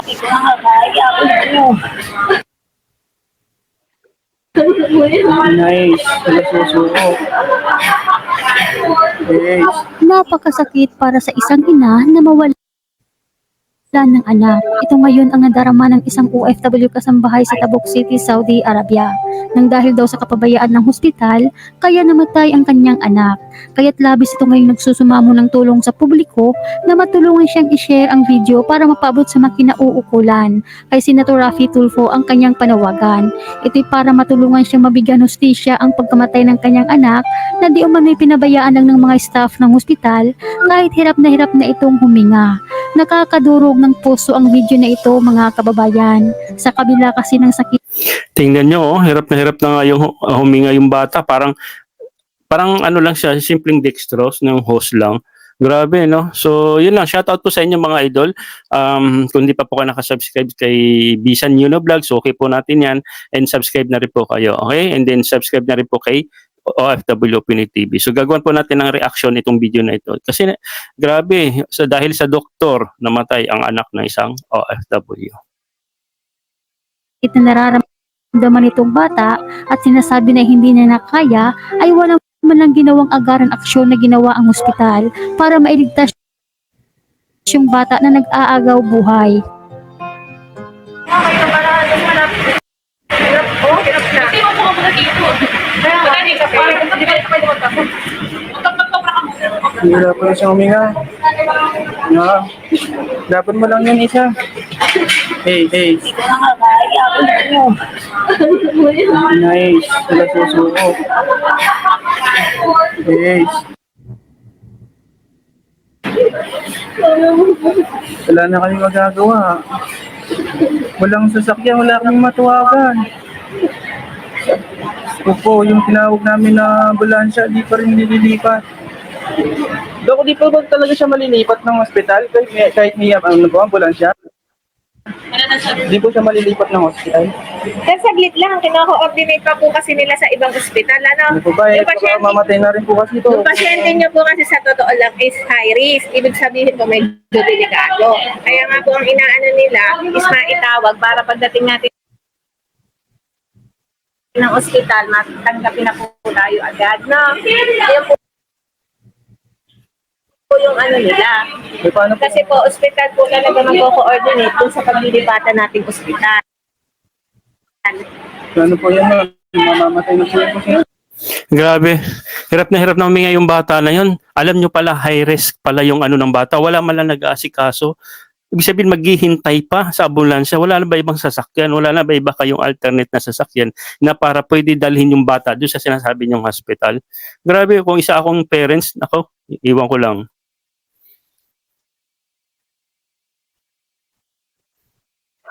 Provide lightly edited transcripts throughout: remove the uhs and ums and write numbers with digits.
Ito na nga, kaya ako nyo. Nice. Wala susuko. Yes. Napakasakit para sa isang ina na mawala ng anak. Ito ngayon ang nadarama ng isang OFW kasambahay sa Tabuk City, Saudi Arabia. Nang dahil daw sa kapabayaan ng hospital, kaya namatay ang kanyang anak. Kaya't labis ito ngayon nagsusumamo ng tulong sa publiko na matulungan siyang i-share ang video para mapabot sa mga kinauukulan. Kay Senator Raffy Tulfo ang kanyang panawagan. Ito'y para matulungan siyang mabigyan hustisya ang pagkamatay ng kanyang anak na di umano'y pinabayaan lang ng mga staff ng hospital kahit hirap na itong huminga. Nakakadurog ng puso ang video na ito, mga kababayan. Sa kabila kasi ng sakit. Tingnan nyo, hirap na nga yung huminga yung bata. Parang ano lang siya, simpleng dextrose ng hose lang. Grabe, no? So, yun lang. Shoutout po sa inyo mga idol. Kung di pa po kayo nakasubscribe kay Bisan Yuno Vlogs, okay po natin yan. And subscribe na rin po kayo, okay? And then subscribe na rin po kay OFW Pinoy TV. So gagawin po natin ng reaction itong video na ito. Kasi grabe, dahil sa doktor, namatay ang anak ng isang OFW. Na nararamdaman nitong bata at sinasabi na hindi niya nakaya, ay walang man lang ginawang agaran aksyon na ginawa ang ospital para mailigtas yung bata na nag-aagaw buhay. Hira pa siyang huminga. No. Dapat mo lang yun isa. Hey. Ito na nga, kaya ako nyo. Nice. Wala susuko. Yes. Wala na kami magagawa. Walang sasakyan, wala kaming matuwagan. Opo, yung tinawag namin na ambulansya, di pa rin nililipat. Doko, di pa ba talaga siya malilipat ng ospital? Kahit may ano po, ambulansya? Di po siya malilipat ng ospital? Kasi saglit lang, kinako-coordinate pa po kasi nila sa ibang ospital. Ano po ba? Mamatay na rin po kasi ito. Yung pasyente nyo po kasi sa totoo lang is high risk. Ibig sabihin po medyo delikado. Kaya nga po ang inaano nila is maitawag para pagdating natin ng ospital, matanggapin na po tayo agad. No? Ayun po yung ano nila. Kasi po, ospital po talaga mag-coordinate dun sa paglilipatan nating ospital. Ano po yan? Mamamatay na po yan. Grabe. Hirap na huminga yung bata na yun. Alam nyo pala, high risk pala yung ano ng bata. Wala man lang nag-aasikaso. Ibig sabihin, maghihintay pa sa ambulansya. Wala na ba ibang sasakyan? Wala na ba iba kayong alternate na sasakyan na para pwede dalhin yung bata doon sa sinasabi niyong hospital? Grabe, kung isa akong parents, ako, iwan ko lang.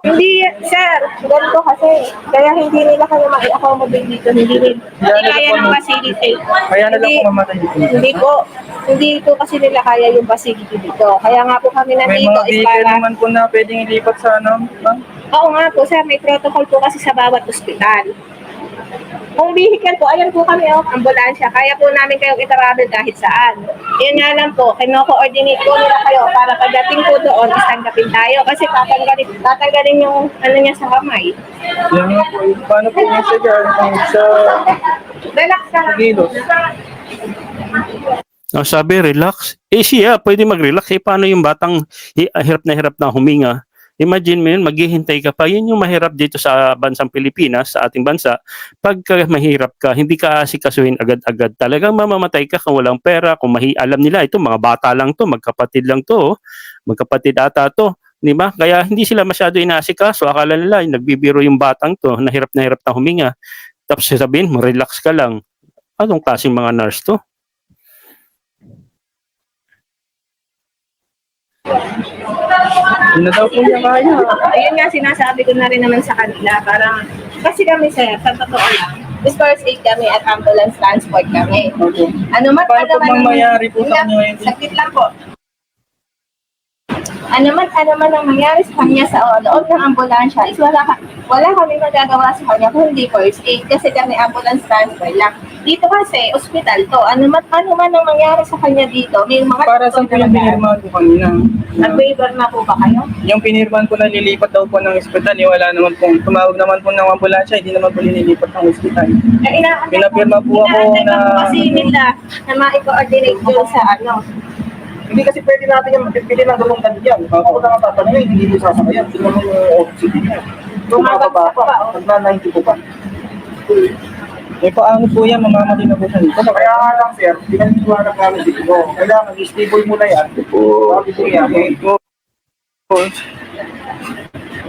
Hindi, sir. Ganito kasi. Kaya hindi nila kayo ma-accommodate dito. Hindi kaya ng facility. Kaya na lang po mamatay dito. Hindi po kasi nila kaya yung facility dito. Kaya nga po kami May nandito mga is vehicle para... naman po na pwedeng ilipat sa ano, ma'am? Oo nga po, sir. May protocol po kasi sa bawat ospital. Kung vehicle po, ayan po kami, ambulansya. Kaya po namin kayong itravel kahit saan. Yun nga lang po, kino-coordinate po nila kayo para pagdating po doon, istanggapin tayo. Kasi tatanggalin yung ano niya sa kamay. Yan nga po. Paano po niya siya dyan? Sa Relax ka lang. kilos. Sabi, relax. Siya, pwede mag-relax. Paano yung batang hirap na huminga? Imagine mo yun, maghihintay ka pa. Yun yung mahirap dito sa bansang Pilipinas, sa ating bansa. Pagka mahirap ka, hindi ka asikasuhin agad-agad. Talagang mamamatay ka kung walang pera, kung alam nila, ito mga bata lang to, magkapatid lang to, magkapatid ata to. Diba? Kaya hindi sila masyado inaasikaso. Akala nila, nagbibiro yung batang to, na hirap na huminga. Tapos sabihin mo, relax ka lang. Anong klaseng mga nurse to? Hindi na daw po niya kaya. Ayun nga, sinasabi ko na rin naman sa kanila. Parang, kasi kami, sir, sa totoo lang, first aid kami at ambulance transport kami. Okay. Ano man Paano po mangyayari po sa kanya ngayon? Sakit lang po. ano man ang nangyari sa kanya sa loob ng ambulansya is wala kami magagawa sa kanya kung hindi first aid kasi kami ambulance transfer lang. Dito kasi, ospital to. Ano man ang mangyari sa kanya dito, may mga Para sa doktor na pinirmahan ko kanina. nag-waiver na po ba kayo? Yung pinirmahan ko na nilipat daw po ng ospital, wala naman po. Tumawag naman po ng ambulansya, hindi naman po nililipat ng ospital. Pinapirma po ako Inaantay na- po kasi nila na ma-coordinate yun sa ano. Hindi kasi pwede natin yung pipili ng dalawang ganyan. Ako na nga tatanungin, hindi dito sasakayan. Sino mo yung oxygen niya? Bumababa pa, nagna-90 po pa. Eh paano po yan, mamamatay na po siya dito. Kaya nga lang sir, pinaniniwala namin dito. Kailangan i-stable muna yan. Bago po yan.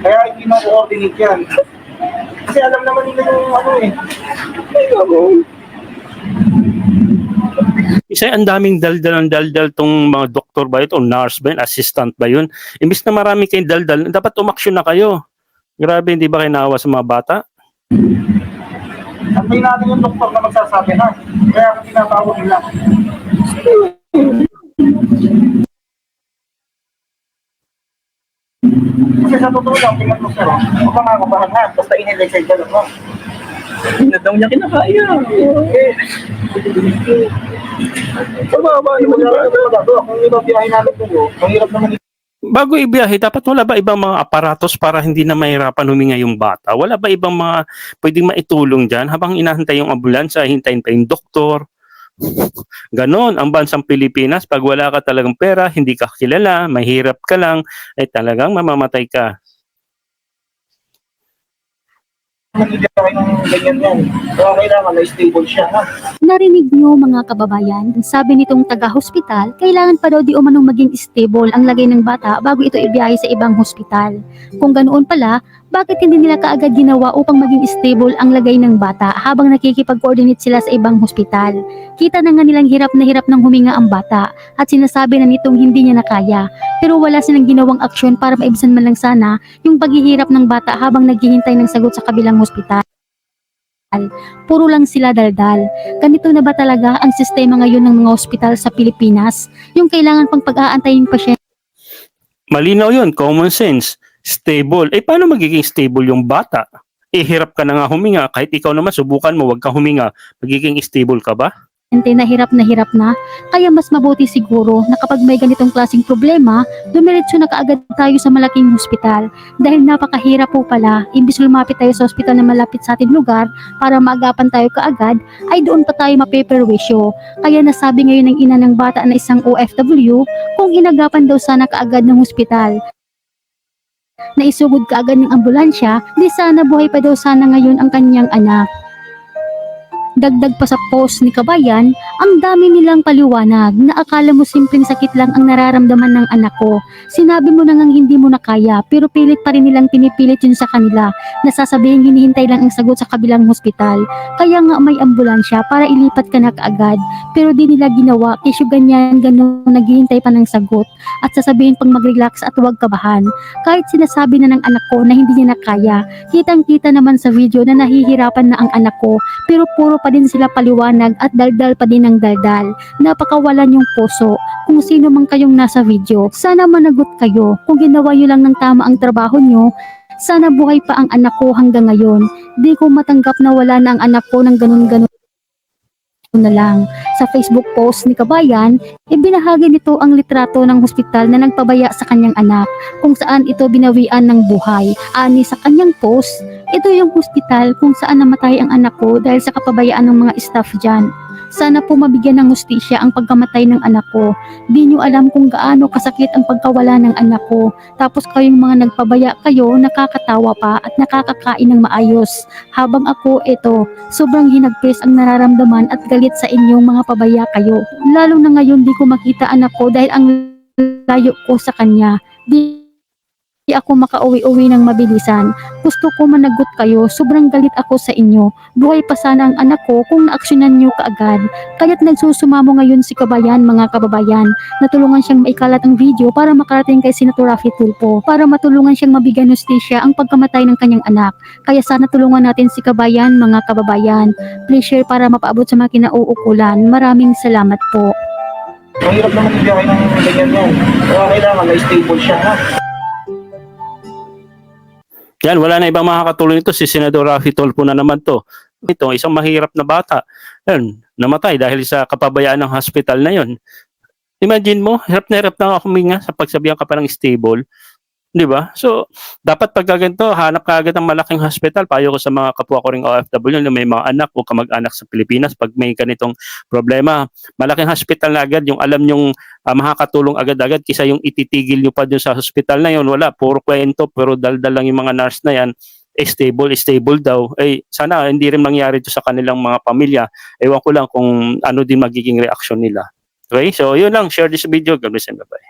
Kaya hindi na coordinate yan. Kasi alam naman nila yung ano eh. Isa ang daming daldal tong mga doktor ba ito, nurse ba yun, assistant ba yun? Imbis na marami kayong daldal, dapat umaksyon na kayo. Grabe, hindi ba kayo naawa sa mga bata? Antay natin yung doktor na magsasabi na. Kaya kung tinatawag nila. Kasi sa totoo lang, tingnan mo sir, huwag kang makabahan ha, basta in-exercise ka lang. Hindi daw niya kinakaya. Pababa naman yung magagawa. Kung iba biyahe namin po, mahirap naman. Bago ibiyahe, dapat wala ba ibang mga aparatos para hindi na mahirapan huminga yung bata? Wala ba ibang mga pwedeng maitulong dyan habang inahantay yung ambulansya, hintayin pa yung doktor? Ganon, ang bansang Pilipinas, pag wala ka talagang pera, hindi ka kilala, mahirap ka lang, ay talagang mamamatay ka. Hindi kayo ng ganyan yan. Kaya kailangan na stable siya ha. Narinig niyo mga kababayan, sabi nitong taga-hospital, kailangan pa daw di umanong maging stable ang lagay ng bata bago ito ibiyahe sa ibang hospital. Kung ganoon pala, bakit hindi nila kaagad ginawa upang maging stable ang lagay ng bata habang nakikipag-coordinate sila sa ibang hospital? Kita na nga nilang hirap na hirap ng huminga ang bata at sinasabi na nitong hindi niya na kaya, pero wala silang ginawang aksyon para maibsan man lang sana yung paghihirap ng bata habang naghihintay ng sagot sa kabilang hospital. Puro lang sila daldal. Ganito na ba talaga ang sistema ngayon ng mga ospital sa Pilipinas? Yung kailangan pang pag-aantayin pasyente Malinaw yun, common sense, stable. Eh paano magiging stable yung bata? Eh hirap ka na nga huminga, kahit ikaw naman subukan mo, wag ka huminga, magiging stable ka ba? na hirap na. Kaya mas mabuti siguro na kapag may ganitong klaseng problema, dumiretso na kaagad tayo sa malaking hospital. Dahil napakahirap po pala, imbis lumapit tayo sa hospital na malapit sa ating lugar para maagapan tayo kaagad, ay doon pa tayo mapeperwisyo. Kaya nasabi ngayon ng ina ng bata na isang OFW, kung inagapan daw sana kaagad ng hospital, na isugod kaagad ng ambulansya, di sana buhay pa daw sana ngayon ang kanyang anak. Dagdag pa sa post ni Kabayan, ang dami nilang paliwanag na akala mo simpleng sakit lang ang nararamdaman ng anak ko. Sinabi mo na ngang hindi mo na kaya pero pilit pa rin nilang pinipilit yun sa kanila na sasabihin hinihintay lang ang sagot sa kabilang hospital. Kaya nga may ambulansya para ilipat ka na kaagad pero di nila ginawa kisyo ganyan ganun naghihintay pa ng sagot at sasabihin pang mag-relax at huwag kabahan. Kahit sinasabi na ng anak ko na hindi niya na kaya, kitang-kita naman sa video na nahihirapan na ang anak ko pero puro pa din sila paliwanag at daldal pa din ng daldal. Napakawalan yung puso. Kung sino man kayong nasa video, sana managot kayo. Kung ginawa nyo lang ng tama ang trabaho nyo, sana buhay pa ang anak ko hanggang ngayon. Di ko matanggap na wala na ang anak ko ng ganun-ganun na lang. Sa Facebook post ni Kabayan, ibinahagi nito ang litrato ng hospital na nagpabaya sa kanyang anak, kung saan ito binawian ng buhay. Ani sa kanyang post, ito yung hospital kung saan namatay ang anak ko dahil sa kapabayaan ng mga staff dyan. Sana po mabigyan ng hustisya ang pagkamatay ng anak ko. Di nyo alam kung gaano kasakit ang pagkawala ng anak ko. Tapos kayong mga nagpabaya kayo, nakakatawa pa at nakakakain ng maayos. Habang ako, sobrang hinagpis ang nararamdaman at galit sa inyong mga pabaya kayo. Lalo na ngayon di ko makita anak ko dahil ang layo ko sa kanya. Di ako makauwi-uwi ng mabilisan. Gusto ko managot kayo, sobrang galit ako sa inyo. Buhay pa sana ang anak ko kung naaksyonan nyo kaagad. Kaya't nagsusumamo ngayon si Kabayan mga kababayan. Natulungan siyang maikalat ang video para makarating kay Senator Raffy Tulfo. Para matulungan siyang mabigyan hustisya ang pagkamatay ng kanyang anak. Kaya sana tulungan natin si Kabayan mga kababayan. Please share para mapaabot sa mga kinauukulan. Maraming salamat po. Mahirap naman ibigay ng ganyan yan. Kaya kailangan may stable siya, ha? Yan, wala na ibang makakatulong nito. Si Senador Raffy Tulfo na naman to. Ito, isang mahirap na bata. Yan, namatay dahil sa kapabayaan ng hospital na yon. Imagine mo, hirap na huminga sa pagsabihan ka pa ng stable. Di ba? So, dapat pagka ganito, hanap ka agad ng malaking hospital. Payo ko sa mga kapwa ko ring OFW na may mga anak, huwag ka mag-anak sa Pilipinas pag may ganitong problema. Malaking hospital na agad, yung alam yung makakatulong agad-agad kisa yung ititigil nyo pa dun sa hospital na yun. Wala, puro kwento, pero daldal lang yung mga nurse na yan. Stable daw. Sana hindi rin mangyari ito sa kanilang mga pamilya. Ewan ko lang kung ano din magiging reaksyon nila. Okay, so yun lang. Share this video. God bless and bye-bye.